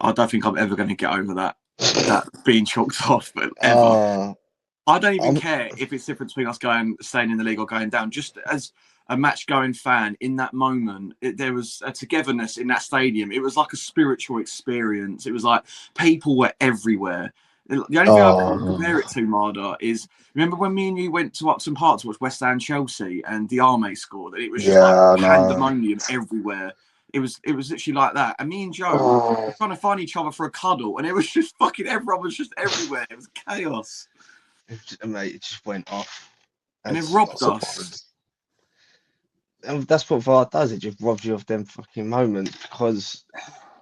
I don't think I'm ever going to get over that being chalked off, but ever. I don't even care if it's different between us staying in the league or going down. Just as a match-going fan, in that moment, there was a togetherness in that stadium. It was like a spiritual experience. It was like people were everywhere. The only thing I can compare it to, Marder, is remember when me and you went to Upton Park to watch West Ham Chelsea and Diarme scored, and it was just like pandemonium everywhere. It was literally like that. And me and Joe were trying to find each other for a cuddle, and it was just fucking everyone was just everywhere. It was chaos. Mate, it just went off. And it robbed us. And that's what VAR does. It just robs you of them fucking moments because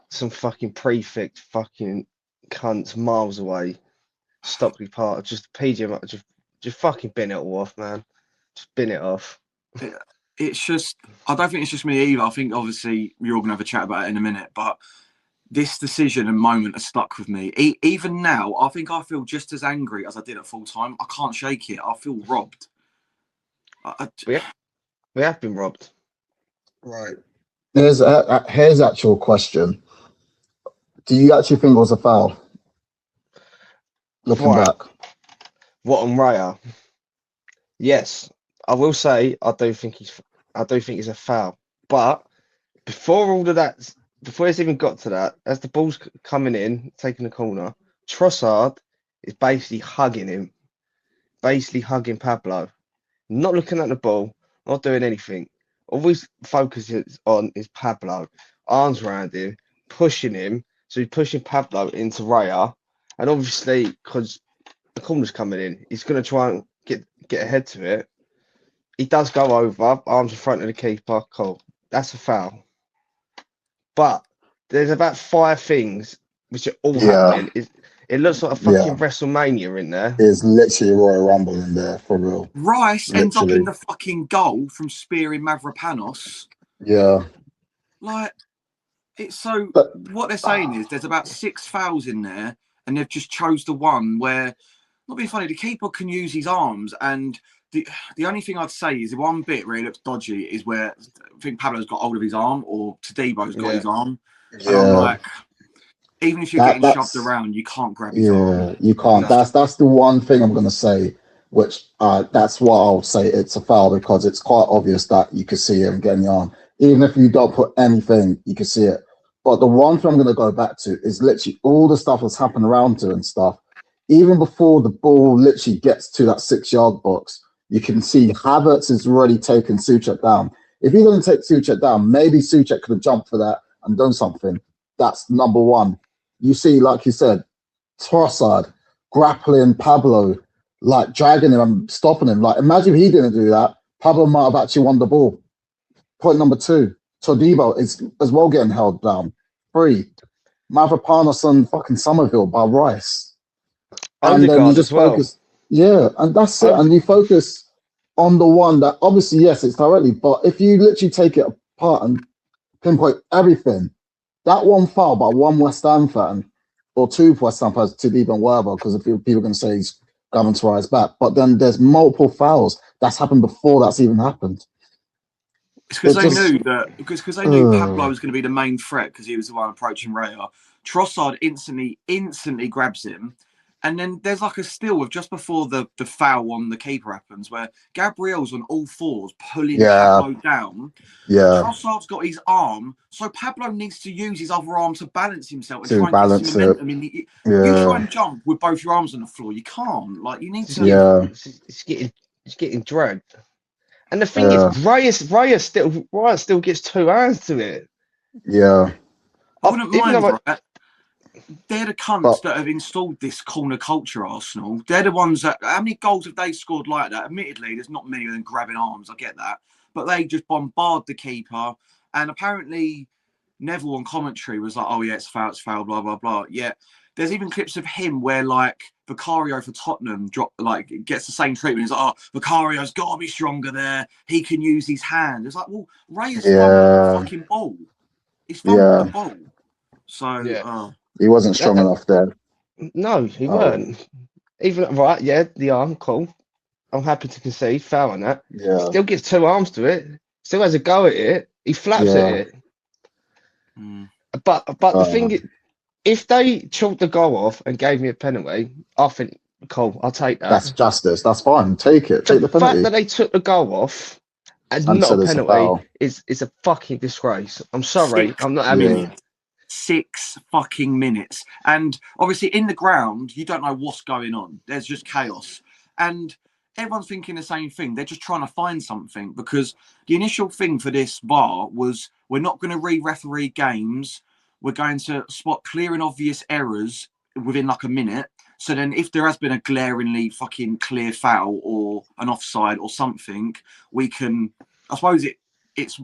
some fucking prefect fucking cunts miles away, Stockley Park, just PGM, just fucking bin it all off, man. Just bin it off. It's just, I don't think it's just me either. I think obviously you're all gonna have a chat about it in a minute, but this decision and moment has stuck with me. Even now, I think I feel just as angry as I did at full time. I can't shake it. I feel robbed. We have been robbed. Right. Here's actual question. Do you actually think it was a foul? Looking back. What on Raya? Yes, I will say I do think it's a foul. But before all of that, before it's even got to that, as the ball's coming in, taking the corner, Trossard is basically hugging him, basically hugging Pablo, not looking at the ball, not doing anything. All his focus is on is Pablo, arms around him, pushing him. So he's pushing Pablo into Raya, and obviously because the corner's coming in, he's going to try and get ahead to it. He does go over, arms in front of the keeper. Cool, that's a foul. But there's about 5 things which are all happening. It looks like a fucking WrestleMania in there. It's literally a Royal Rumble in there, for real. Rice ends up in the fucking goal from spearing Mavropanos. Yeah. Like, it's so... what they're saying is there's about 6 fouls in there, and they've just chose the one where, not being funny, the keeper can use his arms, and the only thing I'd say is the one bit where he looks dodgy is where I think Pablo's got hold of his arm, or Tadebo's got his arm. Yeah. And I'm like... Even if you're getting shoved around, you can't grab his arm. You can't. That's the one thing I'm going to say, which that's why I'll say it's a foul, because it's quite obvious that you can see him getting the arm. Even if you don't put anything, you can see it. But the one thing I'm going to go back to is literally all the stuff that's happened around it and stuff. Even before the ball literally gets to that 6-yard box, you can see Havertz has already taken Souček down. If you're going to take Souček down, maybe Souček could have jumped for that and done something. That's number one. You see, like you said, Trossard grappling Pablo, like dragging him and stopping him. Like, imagine if he didn't do that, Pablo might have actually won the ball. Point number 2, Todibo is as well getting held down. 3, Mavropanos and fucking Somerville by Rice. And then you just focus. Yeah, and that's it. And you focus on the one that, obviously, yes, it's directly, but if you literally take it apart and pinpoint everything, that one foul by one West Ham fan, or 2 West Ham fans, to even whatever, because people are going to say he's going to rise back. But then there's multiple fouls that's happened before that's even happened. It's because they knew that, because they knew Pablo was going to be the main threat because he was the one approaching Raya. Trossard instantly grabs him. And then there's like a still of just before the foul on the keeper happens, where Gabriel's on all 4s pulling Pablo down. Yeah. Trossard's got his arm, so Pablo needs to use his other arm to balance himself and to try and balance get some momentum. I mean, you try and jump with both your arms on the floor, you can't. Like, you need to. Yeah. It's getting dragged. And the thing is, Raya still gets 2 hands to it. Yeah. I wouldn't mind, right? They're the cunts that have installed this corner culture, Arsenal. They're the ones that... How many goals have they scored like that? Admittedly, there's not many of them grabbing arms. I get that. But they just bombard the keeper. And apparently, Neville on commentary was like, oh, yeah, it's foul, blah, blah, blah. Yeah. There's even clips of him where, like, Vicario for Tottenham gets the same treatment. He's like, oh, Vicario's got to be stronger there. He can use his hand. It's like, well, Ray has fumbled the fucking ball. He's fumbled the ball. So, he wasn't strong enough there. No, he weren't. Even the arm, cool. I'm happy to concede foul on that. Yeah. Still gets 2 arms to it. Still has a go at it. He flaps at it. But the thing, if they chalked the goal off and gave me a penalty, I think, cool, I'll take that. That's justice. That's fine. Take it. Take the fact penalty. that they took the goal off and And not said a it's a penalty foul. is a fucking disgrace. I'm sorry, Six I'm not having it. minutes. 6 fucking minutes. And obviously in the ground, you don't know what's going on. There's just chaos. And everyone's thinking the same thing. They're just trying to find something, because the initial thing for this VAR was, we're not going to re-referee games. We're going to spot clear and obvious errors within like a minute. So then if there has been a glaringly fucking clear foul or an offside or something, we can, I suppose it's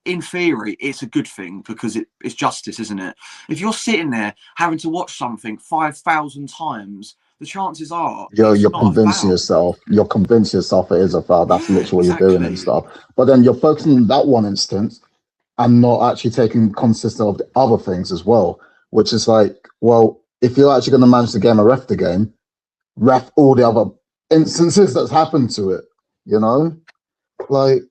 in theory, it's a good thing, because it's justice, isn't it? If you're sitting there having to watch something 5,000 times, the chances are You're not a convincing foul. yourself. You're convincing yourself it is a foul. That's Yeah, literally what exactly. you're doing and stuff. But then you're focusing on that one instance and not actually taking consistent of the other things as well, which is like, well, if you're actually going to manage the game or ref the game, ref all the other instances that's happened to it, you know? Like,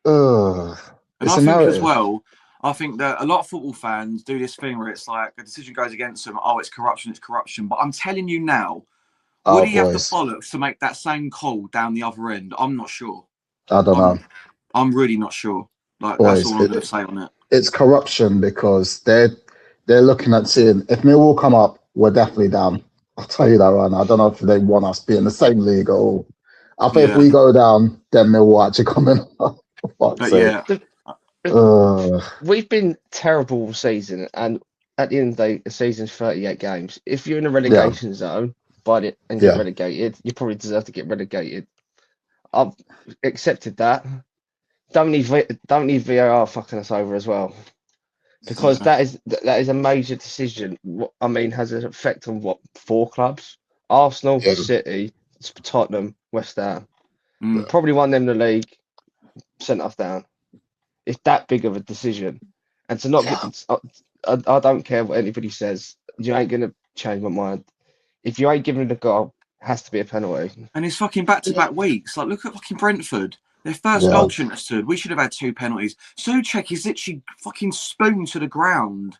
And it's I a think narrative. as well, I think that a lot of football fans do this thing where it's like a decision goes against them. Oh, it's corruption, it's corruption. But I'm telling you now, would he have the Boys. bollocks to make that same call down the other end? I'm not sure. I don't know. I'm really not sure. Like, Boys, that's all I'm going to say on it. It's corruption because they're looking at seeing if Millwall come up, we're definitely down. I'll tell you that right now. I don't know if they want us to be in the same league at all. I think if we go down, then Millwall actually come in. But yeah. We've been terrible all season, and at the end of the day, the season's 38 games. If you're in a relegation zone, bite it and get relegated, you probably deserve to get relegated. I've accepted that. Don't need VAR fucking us over as well, because that is a major decision. What I mean has an effect on 4 clubs: Arsenal, City, Tottenham, West Ham. Probably won them the league, sent us down. It's that big of a decision, and to not get, I don't care what anybody says. You ain't gonna change my mind. If you ain't giving it a goal, it has to be a penalty. And it's fucking back-to-back weeks. Like, look at fucking Brentford. Their first goal shouldn't have stood. We should have had 2 penalties. Souček is literally fucking spooned to the ground.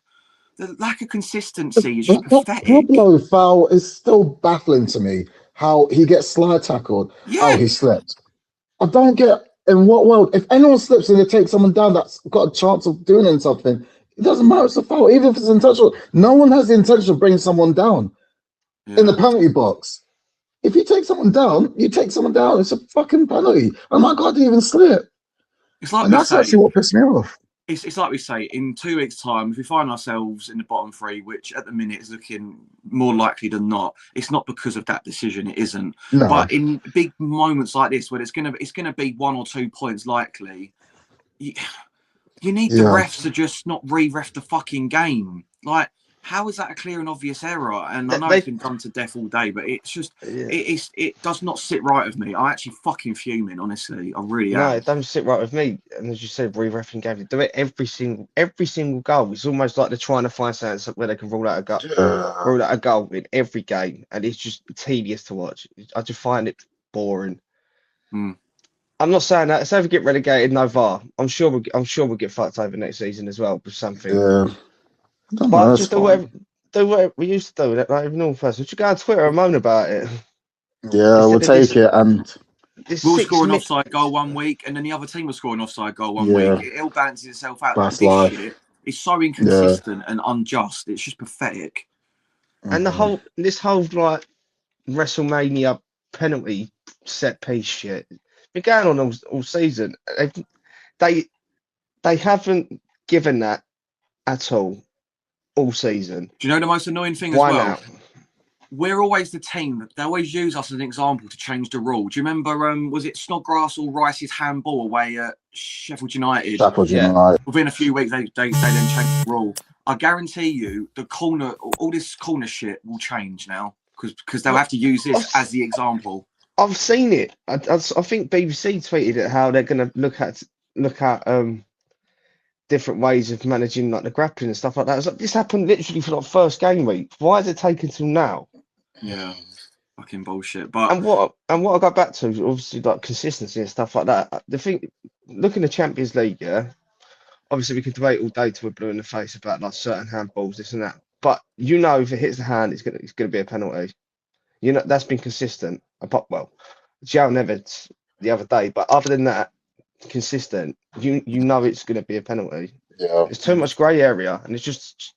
The lack of consistency is just pathetic. Pablo foul is still baffling to me. How he gets slide tackled. Yeah. Oh, he slipped. I don't get in what world. If anyone slips and they take someone down that's got a chance of doing something, it doesn't matter. It's a foul, even if it's intentional. No one has the intention of bringing someone down in the penalty box. If you take someone down, you take someone down. It's a fucking penalty. Oh my God, they even slip. It's like, and that's actually what pissed me off. It's like we say, in 2 weeks' time, if we find ourselves in the bottom 3, which at the minute is looking more likely than not, it's not because of that decision. It isn't. No. But in big moments like this, where it's gonna be 1 or 2 points likely, you need the refs to just not re-ref the fucking game. Like, how is that a clear and obvious error? And I know it's been done to death all day, but it's just it does not sit right with me. I'm actually fucking fuming, honestly. I really am. No, it doesn't sit right with me. And as you said, re-refing games, do it every single goal. It's almost like they're trying to find something where they can rule out a goal in every game, and it's just tedious to watch. I just find it boring. I'm not saying that. Say if we get relegated, no VAR. I'm sure we'll get fucked over next season as well with something. Yeah. But just do whatever we used to do. Like even all first, would you go on Twitter and moan about it? Yeah, we'll take it. And we'll score an offside goal one week, and then the other team will score an offside goal one week. It all balances itself out. That's life. Shit is so inconsistent and unjust. It's just pathetic. And this whole like WrestleMania penalty set piece shit been going on all season. They haven't given that at all season. Do you know the most annoying thing Why as well? Now? We're always the team that they always use us as an example to change the rule. Do you remember? Was it Snodgrass or Rice's handball away at Sheffield United? Within a few weeks, they then changed the rule. I guarantee you, all this corner shit will change now because they'll have to use this as the example. I've seen it. I think BBC tweeted it how they're going to look at different ways of managing like the grappling and stuff like that. It's like, this happened literally for like first game week. Why is it taking till now? Yeah, fucking bullshit. But and what I got back to obviously like consistency and stuff like that. The thing, look in the Champions League, yeah. obviously we can debate all day till we're blue in the face about like certain handballs, this and that. But you know, if it hits the hand, it's gonna be a penalty. You know that's been consistent. Well, Joe Neves the other day, but other than that, consistent. You know it's gonna be a penalty. Yeah. It's too much grey area, and it's just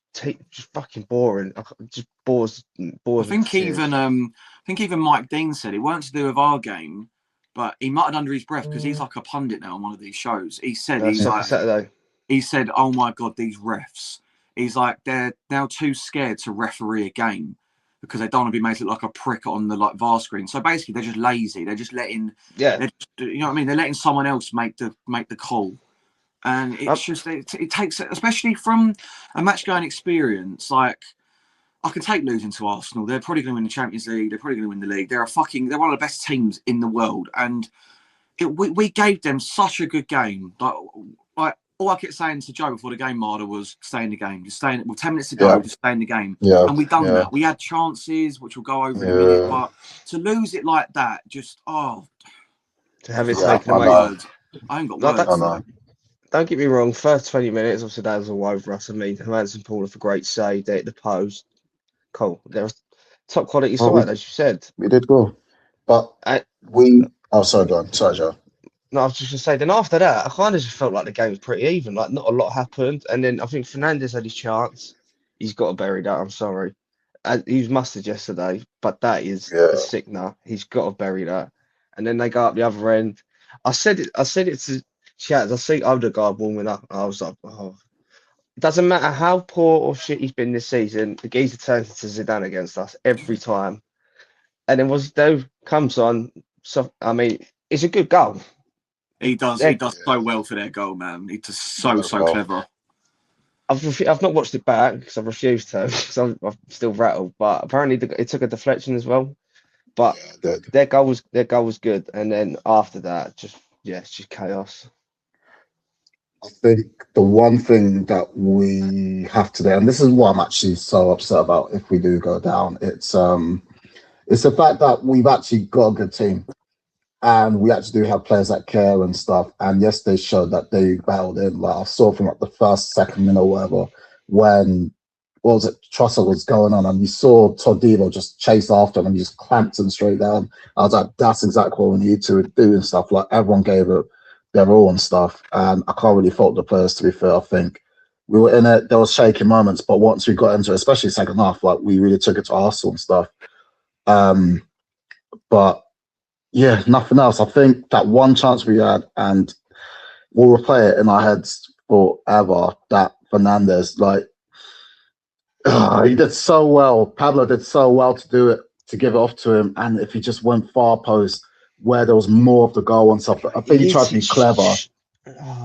fucking boring. It just bores I me think to tears. even Mike Dean said it weren't to do with our game, but he muttered under his breath because he's like a pundit now on one of these shows. He said Saturday. He said, "Oh my God, these refs." He's like, they're now too scared to referee a game because they don't want to be made look like a prick on the like VAR screen. So basically, they're just lazy. They're just letting, you know what I mean? They're letting someone else make the call, and it's just it takes, especially from a match going experience. Like, I can take losing to Arsenal. They're probably going to win the Champions League. They're probably going to win the league. They're one of the best teams in the world, and we gave them such a good game. Like all I kept saying to Joe before the game, Marder, was stay in the game. Just stay in it. Well, 10 minutes to go, just stay in the game. Yeah. And we done that. We had chances, which we'll go over in a minute. But to lose it like that, just, to have it taken away. away. I ain't got words. Don't get me wrong, first 20 minutes, obviously, that was all over us. I mean, Hermanson Paul with a great save there at the post. Cool. There was top quality side, as you said. We did go. But sorry, go on. Sorry, Joe. No, I was just going to say, then after that, I kind of just felt like the game was pretty even. Like, not a lot happened. And then I think Fernandes had his chance. He's got to bury that. I'm sorry. He was mustard yesterday, but that is a sickener. He's got to bury that. And then they go up the other end. I said it to Chaz. I see Odegaard warming up. I was like, oh. It doesn't matter how poor or shit he's been this season. The geezer turns into Zidane against us every time. And then comes on. So, I mean, it's a good goal. He does so well for their goal, man. He's just so clever. I've not watched it back because I've refused to because I'm still rattled. But apparently it took a deflection as well. But their goal was good, and then after that, it's just chaos. I think the one thing that we have to do, and this is what I'm actually so upset about if we do go down, it's the fact that we've actually got a good team. And we actually do have players that care and stuff. And yes, they showed that they battled in. Like I saw from like the first, second minute or whatever, when Trossard was going on, and you saw Todibo just chase after him and just clamped him straight down. I was like, that's exactly what we need to do and stuff. Like everyone gave it their all and stuff. And I can't really fault the players, to be fair. I think we were in it. There was shaky moments, but once we got into it, especially second half, like we really took it to Arsenal and stuff. But yeah, nothing else. I think that one chance we had, and we'll replay it in our heads forever, that Fernandes, like, he did so well. Pablo did so well to do it, to give it off to him. And if he just went far post where there was more of the goal and stuff, I think he tried to be clever.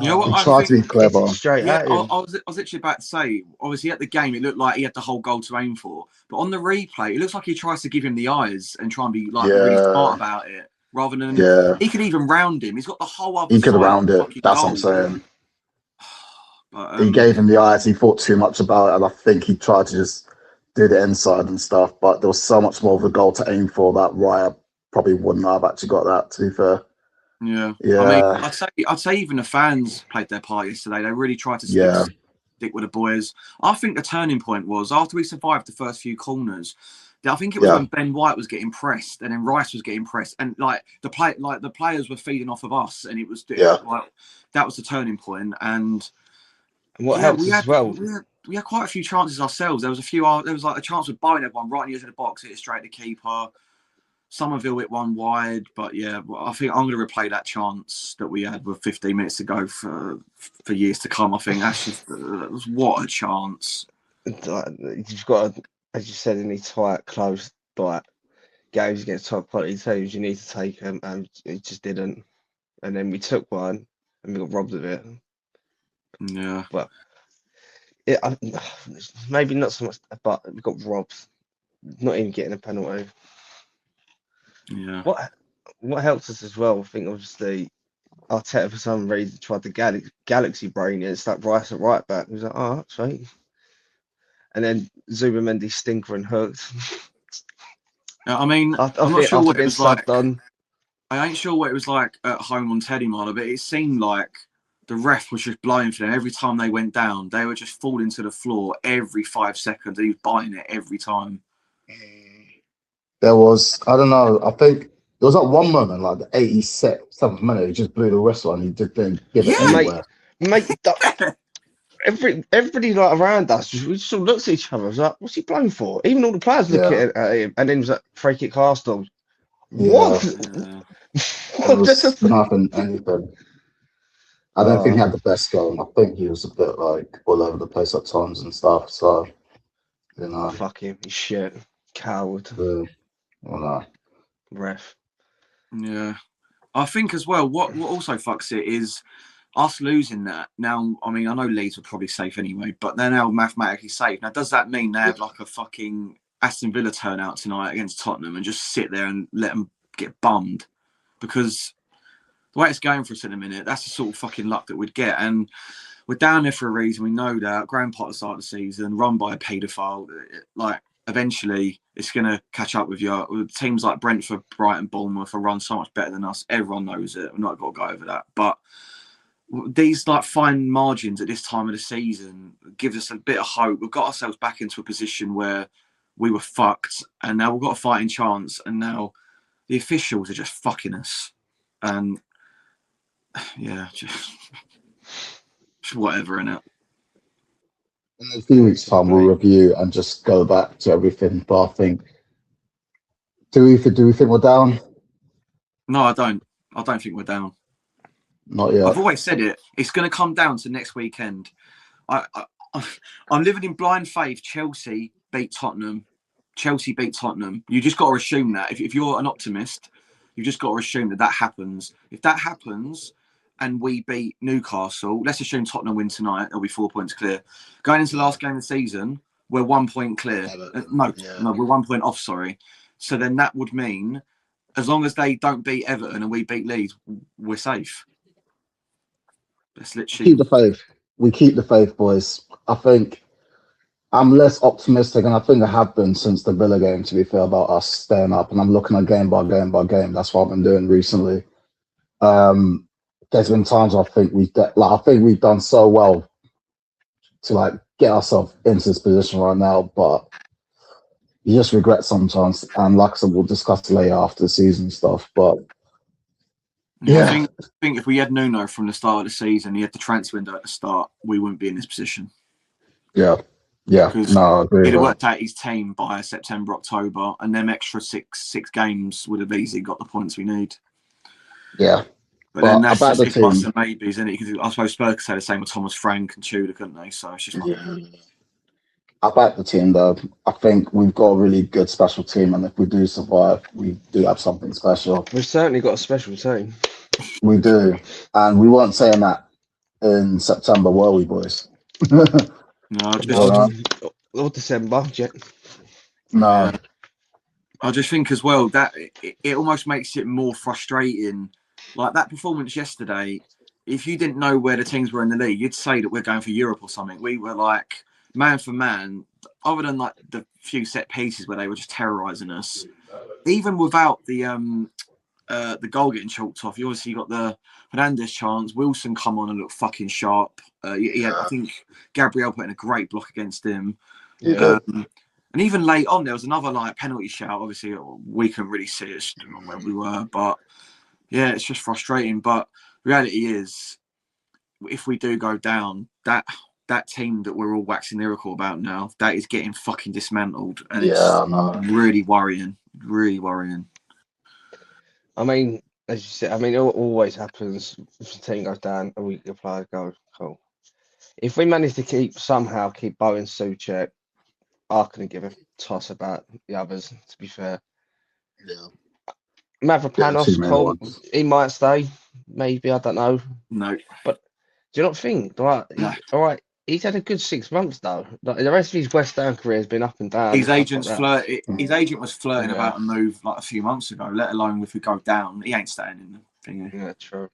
You know what? He tried to be clever. I was literally about to say, obviously at the game, it looked like he had the whole goal to aim for. But on the replay, it looks like he tries to give him the eyes and try and be like really smart about it. Rather than he could even round him. He's got the whole other he could have rounded it. That's goal. what I'm saying. But, he gave him the eyes. He thought too much about it, and I think he tried to just do the inside and stuff. But there was so much more of a goal to aim for that Raya probably wouldn't have actually got that. To be fair. Yeah. I mean, I'd say even the fans played their part yesterday. They really tried to stick with the boys. I think the turning point was after we survived the first few corners. I think it was when Ben White was getting pressed, and then Rice was getting pressed, and like the players were feeding off of us, and it was like that was the turning point. And what helped as well, we had quite a few chances ourselves. There was like a chance with Bowen had one right in the edge of the box, hit it straight to the keeper. Somerville hit one wide, but I think I'm going to replay that chance that we had with 15 minutes to go for years to come. I think that's just what a chance. You've got to, as you said, in these tight, close games against top quality teams, you need to take them, and it just didn't. And then we took one, and we got robbed of it. Yeah, but maybe not so much, but we got robbed, not even getting a penalty. Yeah. What helps us as well, I think, obviously, Arteta for some reason tried the galaxy brain and stuck Rice at right back. He was like, oh, that's right. And then Zubimendi stinker and hooked. I mean, I'm not sure what it was like. I ain't sure what it was like at home on Teddy Marler, but it seemed like the ref was just blowing for them every time they went down. They were just falling to the floor every 5 seconds. He was biting it every time. There was, I don't know, I think there was that one moment, like the 87th minute, he just blew the whistle and he didn't give it anywhere. Mate, everybody like around us, we just all looked at each other. I was like, "What's he blowing for?" Even all the players looking at him, and then he was like, "Free kick, Arsenal." What? It was nothing, anything. I don't think he had the best game. I think he was a bit like all over the place at times and stuff. So, fuck him, he's shit, coward. Ref. Yeah, I think as well. What also fucks it is us losing that. Now, I mean, I know Leeds were probably safe anyway, but they're now mathematically safe. Now, does that mean they have like a fucking Aston Villa turnout tonight against Tottenham and just sit there and let them get bummed? Because the way it's going for us in a minute, that's the sort of fucking luck that we'd get. And we're down there for a reason. We know that. Graham Potter started the season, run by a paedophile. Like, eventually, it's going to catch up with you. Teams like Brentford, Brighton, Bournemouth are run so much better than us. Everyone knows it. We're not going to go over that. But these like fine margins at this time of the season gives us a bit of hope. We've got ourselves back into a position where we were fucked, and now we've got a fighting chance. And now the officials are just fucking us. And yeah, just whatever, innit? In a few weeks' time, we'll review and just go back to everything. But I think, do we think we're down? No, I don't. I don't think we're down. Not yet. I've always said it. It's going to come down to next weekend. I'm living in blind faith. Chelsea beat Tottenham. You just got to assume that. If you're an optimist, you've just got to assume that happens. If that happens and we beat Newcastle, let's assume Tottenham win tonight. It'll be 4 points clear. Going into the last game of the season, we're 1 point clear. No, we're 1 point off, sorry. So then that would mean as long as they don't beat Everton and we beat Leeds, we're safe. That's literally... Keep the faith. We keep the faith, boys. I think I'm less optimistic, and I think I have been since the Villa game, to be fair, about us staying up. And I'm looking at game by game by game. That's what I've been doing recently. There's been times I think we've done so well to like get ourselves into this position right now, but you just regret sometimes. And like I said, we'll discuss later after the season stuff. But I think if we had Nuno from the start of the season, he had the transfer window at the start, we wouldn't be in this position. Yeah. No, I agree. He'd have worked out his team by September, October, and them extra six games would have easily got the points we need. Yeah. But then that's just if plus and maybes, isn't it? Because I suppose Spurs could say the same with Thomas Frank and Tudor, couldn't they? So it's just I back the team, though. I think we've got a really good special team, and if we do survive, we do have something special. We've certainly got a special team. We do. And we weren't saying that in September, were we, boys? No, or December, No. I just think as well that it almost makes it more frustrating. Like that performance yesterday, if you didn't know where the teams were in the league, you'd say that we're going for Europe or something. We were like man for man, other than like the few set pieces where they were just terrorising us. Even without the goal getting chalked off, you obviously got the Fernandes chance. Wilson come on and look fucking sharp. He had, I think Gabriel put in a great block against him. Yeah. And even late on, there was another like penalty shout. Obviously, we couldn't really see it where we were, but yeah, it's just frustrating. But reality is, if we do go down, that team that we're all waxing lyrical about now, that is getting fucking dismantled, and it's really worrying. Really worrying. I mean, as you said, it always happens if the team goes down and the player goes, cool. If we manage to somehow keep Bowen, Souček, I couldn't give a toss about the others, to be fair. Yeah. Mavropanos, cool. He might stay, maybe, I don't know. No. But do you not think, all right, he's had a good 6 months, though. Like, the rest of his West Ham career has been up and down. His agent was flirting about a move like a few months ago, let alone if we go down. He ain't staying in the thing. Yeah, true.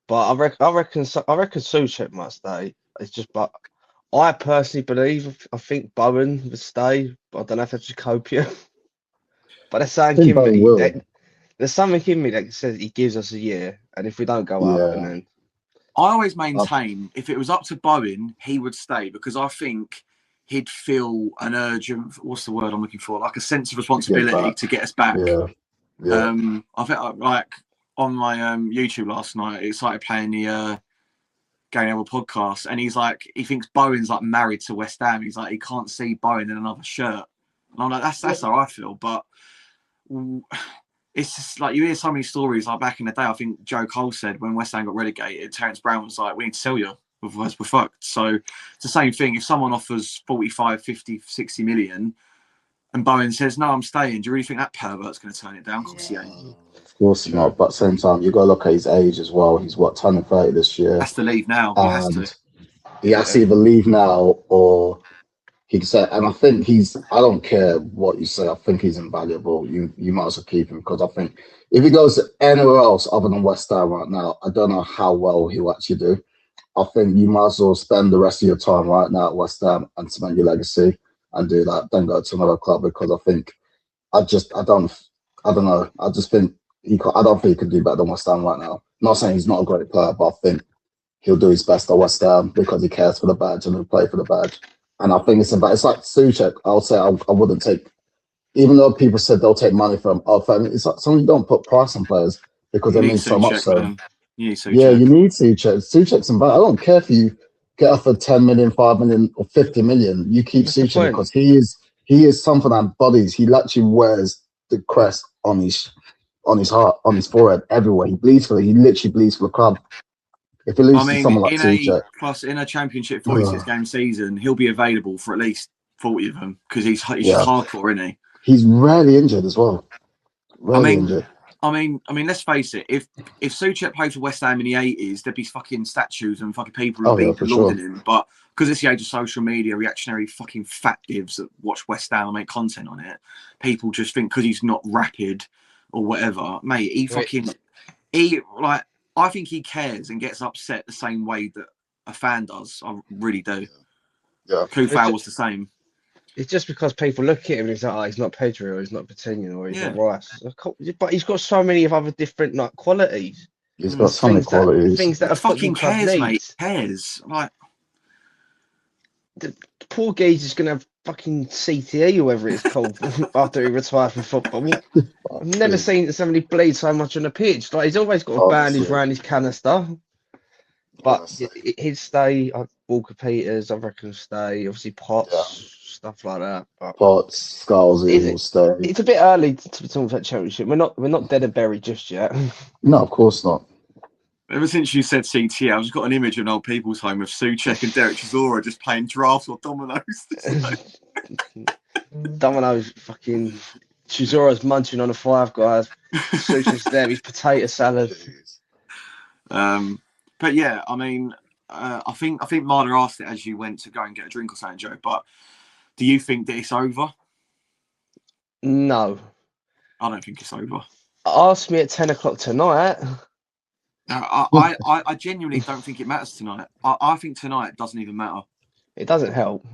But I reckon Souček might stay. It's just, but I personally believe, I think Bowen would stay, but I don't know if that's Jacobia. But there's something in me. There's something in me that says he gives us a year, and if we don't go up, and then I always maintain if it was up to Bowen, he would stay because I think he'd feel an urgent, what's the word I'm looking for? Like a sense of responsibility to get us back. Yeah. I think like on my YouTube last night, it started playing the Going Over podcast, and he's like, he thinks Bowen's like married to West Ham. He's like, he can't see Bowen in another shirt. And I'm like, that's how I feel. But it's just like you hear so many stories. Like back in the day, I think Joe Cole said when West Ham got relegated, Terence Brown was like, we need to sell you, otherwise we're fucked. So it's the same thing. If someone offers 45, 50, 60 million and Bowen says, no, I'm staying, do you really think that pervert's going to turn it down? Of course he ain't. Of course not. But at the same time, you got to look at his age as well. He's what, 30 this year. Has to leave now. He has to either leave now or he can say. And I think I don't care what you say. I think he's invaluable. You might as well keep him because I think if he goes anywhere else other than West Ham right now, I don't know how well he'll actually do. I think you might as well spend the rest of your time right now at West Ham and cement your legacy and do that. Then go to another club because I think I don't know. I just think I don't think he could do better than West Ham right now. Not saying he's not a great player, but I think he'll do his best at West Ham because he cares for the badge and he'll play for the badge. And I think it's like Souček. I would say I wouldn't take, even though people said they'll take money from. It's like something you don't put price on players because they mean so much. So you need Souček. Yeah, you need Souček. Souček's invaluable. I don't care if you get offered 10 million, 5 million, or 50 million. You keep Souček because he is something that embodies. He literally wears the crest on his heart, on his forehead, everywhere. He literally bleeds for the club. If he loses to someone like Souček, plus in a championship 46 game season, he'll be available for at least 40 of them because he's just hardcore, isn't he? He's rarely injured as well. Injured. I mean, let's face it. If Souček played for West Ham in the 80s, there'd be fucking statues and fucking people who'd be lauding him. But because it's the age of social media, reactionary fucking fat divs that watch West Ham and make content on it, people just think because he's not rapid or whatever, mate. I think he cares and gets upset the same way that a fan does. I really do. Yeah. Kufau was the same. It's just because people look at him and he's like, oh, he's not Pedro, or he's not Patino, or he's not Rice. But he's got so many of other different qualities. He's got so many qualities. Things that a fucking cares, needs. Mate. Cares. Like the poor geezer is going to have fucking CTE, or whatever it's called, after he retired from football. I've never seen somebody bleed so much on the pitch. Like he's always got a bandage around his canister. But he'd stay. Walker Peters, I reckon, will stay. Obviously, Potts. Stuff like that. But Potts, Skulls, will stay. It's a bit early to talk about championship. We're not dead and buried just yet. No, of course not. Ever since you said CTA, I've just got an image of an old people's home with Souček and Derek Chisora just playing drafts or dominoes. Dominoes, fucking Chisora's munching on a Five Guys. Souček's there, his potato salad. But yeah, I mean, I think Marder asked it as you went to go and get a drink or something, Joe. But do you think that it's over? No, I don't think it's over. Ask me at 10 o'clock tonight. No, I genuinely don't think it matters tonight. I think tonight doesn't even matter. It doesn't help.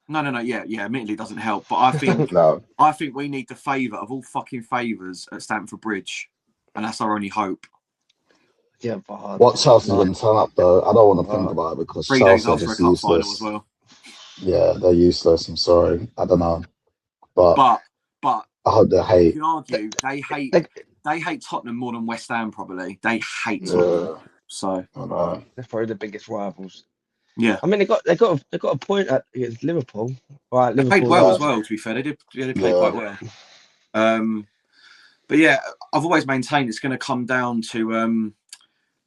No. Yeah, admittedly it doesn't help. But I think I think we need the favour of all fucking favours at Stamford Bridge, and that's our only hope. Yeah, but what Chelsea's going to turn up though, I don't want to think about it because 3 Chelsea days after a cup final as well. Yeah, they're useless. I'm sorry. I don't know, but I hope they hate. You can argue they hate Tottenham more than West Ham probably. They hate Tottenham. So I know. They're probably the biggest rivals. Yeah, I mean they got a point against Liverpool. Right, they played well as well. To be fair, they did play quite well. But yeah, I've always maintained it's going to come down to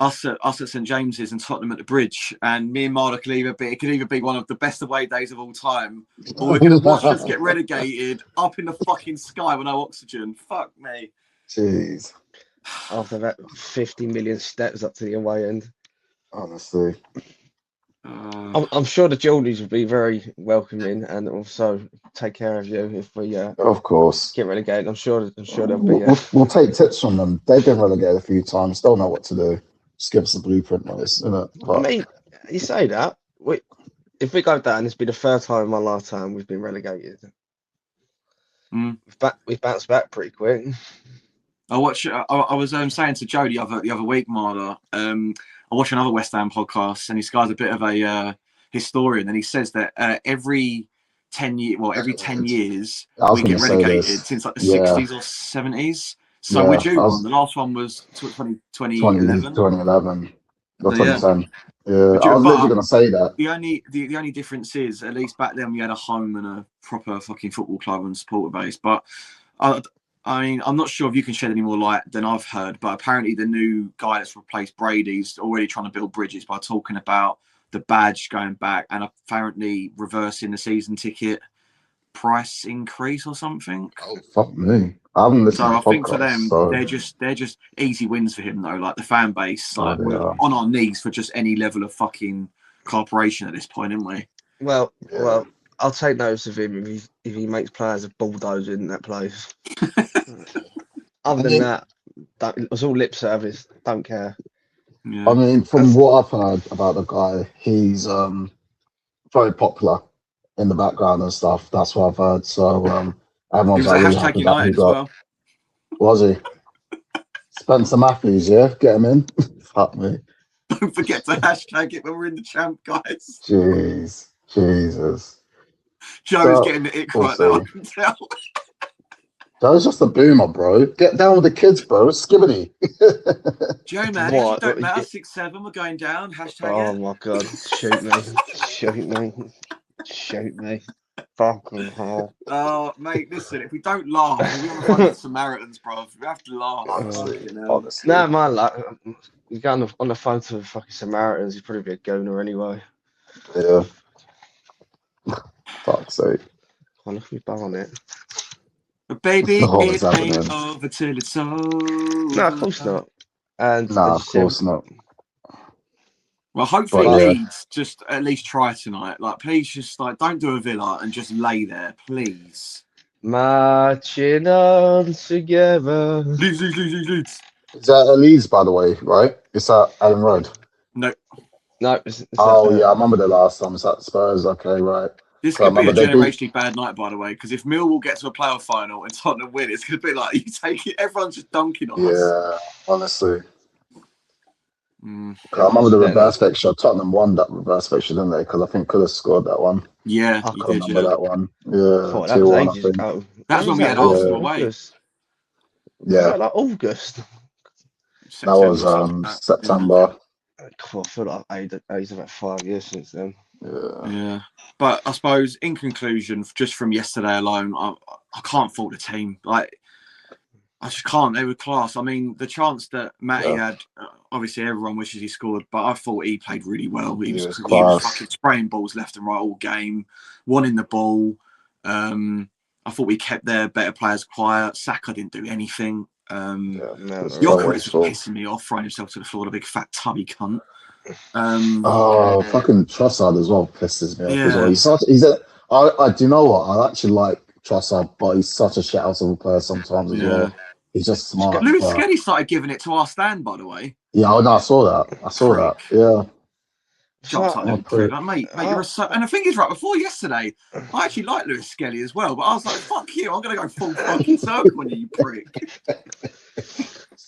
us at St James's and Tottenham at the Bridge, and me and Marder it could either be one of the best away days of all time, or we're going to watch us get relegated up in the fucking sky with no oxygen. Fuck me. Jeez. After that 50 million steps up to the away end. Honestly. I'm sure the Geordies will be very welcoming and also take care of you if we of course get relegated. I'm sure they'll be. We'll take tips from them. They've been relegated a few times. Don't know what to do. Just give us a blueprint on this, isn't it? I mean, you say that. If we go down, it's been the third time in my lifetime we've been relegated. We've bounced back pretty quick. I was saying to Joe the other week, Marder, I watch another West Ham podcast, and this guy's a bit of a historian, and he says that every 10 years we get relegated since like the 60s or 70s. So we're due one. The last one was 2011. 2011 or 2010. I was literally going to say that. The only difference is, at least back then, we had a home and a proper fucking football club and supporter base. But I mean, I'm not sure if you can shed any more light than I've heard, but apparently the new guy that's replaced Brady's already trying to build bridges by talking about the badge going back and apparently reversing the season ticket price increase or something. Oh, fuck me. I haven't listened to I think for them, they're just easy wins for him, though. Like the fan base, like we're on our knees for just any level of fucking cooperation at this point, aren't we? Well, I'll take notice of him if he makes players a bulldozer in that place. Other than that, it was all lip service. Don't care. Yeah. I mean, from what I've heard about the guy, he's very popular in the background and stuff. That's what I've heard. So everyone's like, really happy that he got. Was he? Spencer Matthews, yeah, get him in. Fuck me. Don't forget to hashtag it when we're in the champ, guys. Jesus. Joe's getting the ick right now, I can tell. That was just a boomer, bro. Get down with the kids, bro. Skibbity. Joe, man, it don't matter. 6'7", we're going down. Hashtag it. My God. Shoot me. Fucking hell. Oh, mate, listen, if we don't laugh, we're going to find the Samaritans, bro. We have to laugh. Honestly. No, man, like, you go on the phone to the fucking Samaritans, you'd probably be a goner anyway. Yeah. Fuck's sake. Oh, look at me bang it. But baby, it ain't over till it's over. No, of course not. And of course not. Well, hopefully Leeds just at least try tonight. Like, please just don't do a Villa and just lay there, please. Marching on together. Leeds. Is that at Leeds, by the way, right? It's at Ellen Road. No. It's I remember the last time. It's at Spurs. Okay, right. This could be a generationally bad night, by the way, because if Millwall get to a playoff final and Tottenham win, it's going to be like you take it. Everyone's just dunking on us. Yeah, honestly. I remember the reverse fixture. Tottenham won that reverse fixture, didn't they? Because I think could have scored that one. Yeah, I can remember that one. Yeah, that was ages ago. That's when we had Arsenal away. Yeah, like August. That was September. I feel like it's about 5 years since then. Yeah, but I suppose in conclusion, just from yesterday alone, I can't fault the team. Like, I just can't. They were class. I mean, the chance that Matty had, obviously everyone wishes he scored, but I thought he played really well. He was fucking spraying balls left and right all game, wanting the ball. I thought we kept their better players quiet. Saka didn't do anything. Jokeris was pissing me off, throwing himself to the floor, the big fat tubby cunt. Fucking Trossard as well pisses me off as well. I do you know what? I actually like Trossard, but he's such a shit house of a player sometimes as well. He's just smart. Lewis Skelly started giving it to our stand, by the way. Yeah, I saw that. Yeah. Jumps like mate, you're and the thing is, right, before yesterday, I actually like Lewis Skelly as well, but I was like, fuck you, I'm going to go full fucking circle on you prick.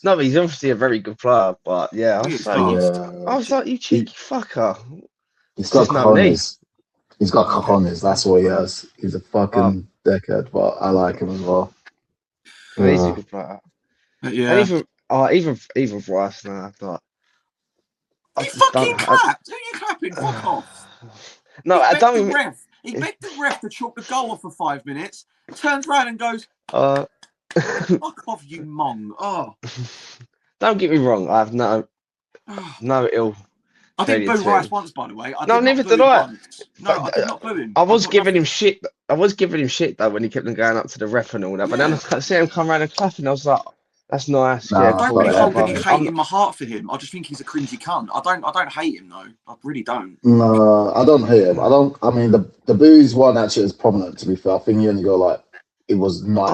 No, he's obviously a very good player, but I was like, you cheeky fucker. He's got cojones. He's got cojones, that's what he has. He's a fucking dickhead, but I like him as well. He's a good player. Yeah. And even Rice now, but he fucking clapped. Who are you clapping? Fuck off. No, I don't. He begged the ref to chalk the goal off for 5 minutes. Turns around and goes, "Fuck off, you mong." Oh. Don't get me wrong. I have no ill. I didn't boo Rice once, by the way. Neither did I. No, I did not boo him. I was giving him shit. I was giving him shit though when he kept on going up to the ref and all that. But then I see him come around and clapping. I was like, "That's nice." I don't really hold any hate in my heart for him. I just think he's a cringy cunt. I don't hate him though. I really don't. No, I don't hate him. I mean, the booze one actually is prominent. To be fair, I think you only go like it was not.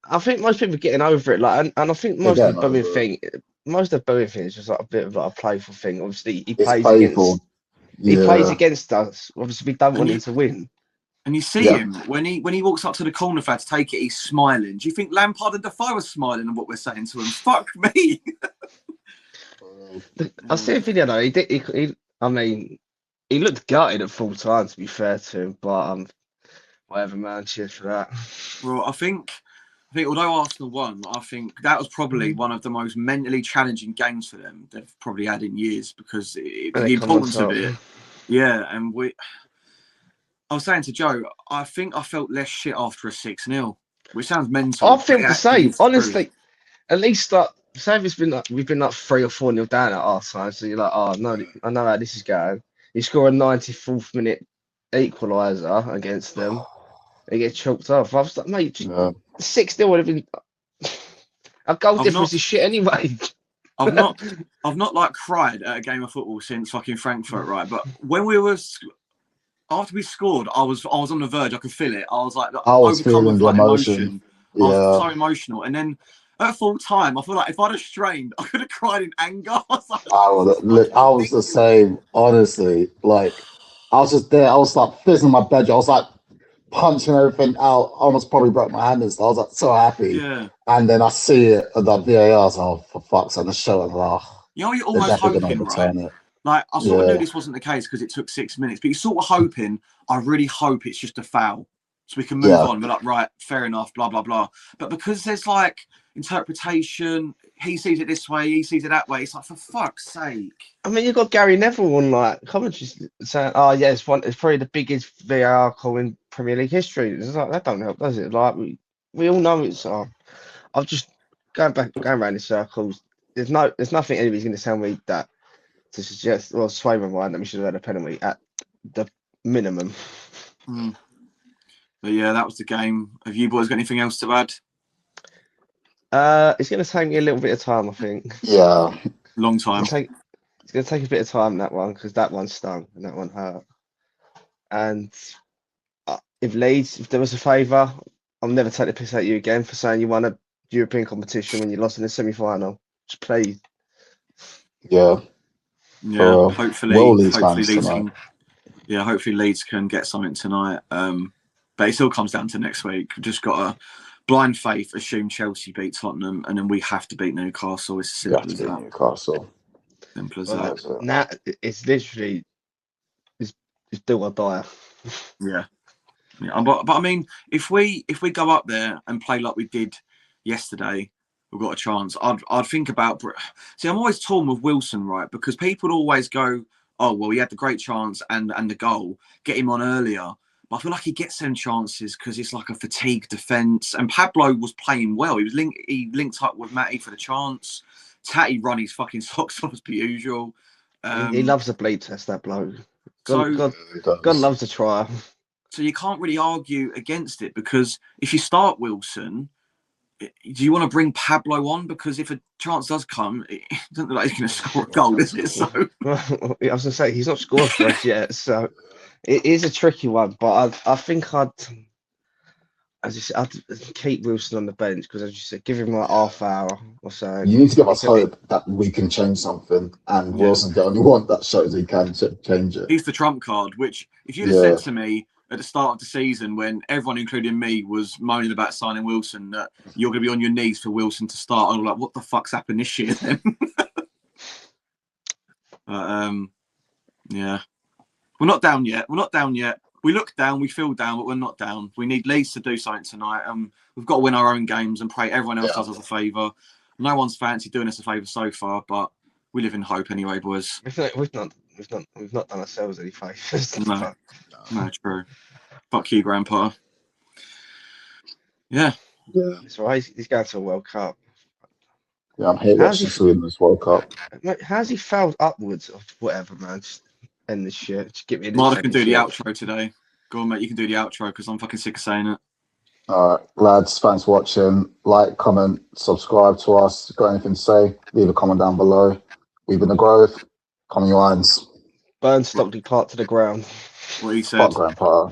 I think most people are getting over it. Like, and I think most of the booing thing. Most of the booing thing is just like a bit of like a playful thing. Obviously, he plays against us. Obviously, we don't want him to win. And you see him when he walks up to the corner flag to take it, he's smiling. Do you think Lampard and Defoe are smiling at what we're saying to him? Fuck me. I see a video though. I mean, he looked gutted at full time. To be fair to him, but whatever, man. Cheers for that. Well, I think although Arsenal won, I think that was probably one of the most mentally challenging games for them they've probably had in years because the importance of it. Yeah, and I was saying to Joe, I think I felt less shit after a 6-0, which sounds mental. I feel the same, honestly. At least say if we've been like 3 or 4-0 down at our side, so you're like, oh no, I know how this is going. You score a 94th minute equaliser against them, they get choked off. I was like, mate, 6-0 would have been. Our goal difference is shit anyway. I've not like cried at a game of football since fucking Frankfurt, right? But when after we scored, I was on the verge. I could feel it. I was like, I was feeling the emotion. I was so emotional. And then at full time, I feel like if I'd have strained, I could have cried in anger. I was the same, honestly. Like, I was just there. I was like fizzing my bed. I was like punching everything out. I almost probably broke my hand and stuff. I was like so happy. Yeah. And then I see it at that VAR. I was like, oh, for fuck's sake, the show. And you're almost hoping, right? Like, I sort of knew this wasn't the case because it took 6 minutes, but you're sort of hoping, I really hope it's just a foul so we can move on. We're like, right, fair enough, blah, blah, blah. But because there's like interpretation, he sees it this way, he sees it that way. It's like, for fuck's sake. I mean, you've got Gary Neville on like commentary saying, oh, yeah, it's probably the biggest VAR call in Premier League history. It's like, that don't help, does it? Like, we all know it's, I've just going around in circles. There's nothing anybody's going to tell me that to suggest, well, sway my mind that we should have had a penalty at the minimum. But yeah, that was the game. Have you boys got anything else to add? It's going to take me a little bit of time, I think. Yeah. Long time. It's going to take a bit of time, that one, because that one stung and that one hurt. And if there was a favour, I'll never take the piss out of you again for saying you won a European competition when you lost in the semi-final. Just please. Yeah. Yeah, hopefully Leeds can get something tonight. But it still comes down to next week. We've just got a blind faith, assume Chelsea beat Tottenham, and then we have to beat Newcastle. It's as simple as that. Newcastle. Simple as that. Now it's literally it's do or die. Yeah. But I mean, if we go up there and play like we did yesterday, we've got a chance. I'd think about. See, I'm always torn with Wilson, right? Because people always go, "Oh, well, he had the great chance and the goal. Get him on earlier." But I feel like he gets them chances because it's like a fatigued defence. And Pablo was playing well. He linked up with Matty for the chance. Tatty run his fucking socks off as per usual. He loves the bleed test, that bloke. God loves a try. So you can't really argue against it because if you start Wilson, do you want to bring Pablo on? Because if a chance does come, it doesn't look like he's going to score a goal, is it? So I was going to say, he's not scored for us yet. So it is a tricky one. But I think I'd keep Wilson on the bench because, as you said, give him like half hour or so. You need to give us hope that we can change something. And Wilson's the only one that shows he can change it. He's the trump card, which if you'd have said to me at the start of the season when everyone, including me, was moaning about signing Wilson, that you're going to be on your knees for Wilson to start, I was like, what the fuck's happened this year then? Yeah. We're not down yet. We look down, we feel down, but we're not down. We need Leeds to do something tonight. We've got to win our own games and pray everyone else does us a favour. No one's fancied doing us a favour so far, but we live in hope anyway, boys. We've not done ourselves any favours. No, true. Fuck you, Grandpa. Yeah. That's right. He's going to a World Cup. Yeah, I'm here watching Sweden this World Cup. Mate, how's he fouled upwards or whatever, man? Just end this shit. Just get me. Marta can do the outro today. Go on, mate. You can do the outro because I'm fucking sick of saying it. All right, lads. Thanks for watching. Like, comment, subscribe to us. Got anything to say? Leave a comment down below. We've been the Grove. Come on, your lines. Burn Stockley Park to the ground. What he said. Fuck Grandpa.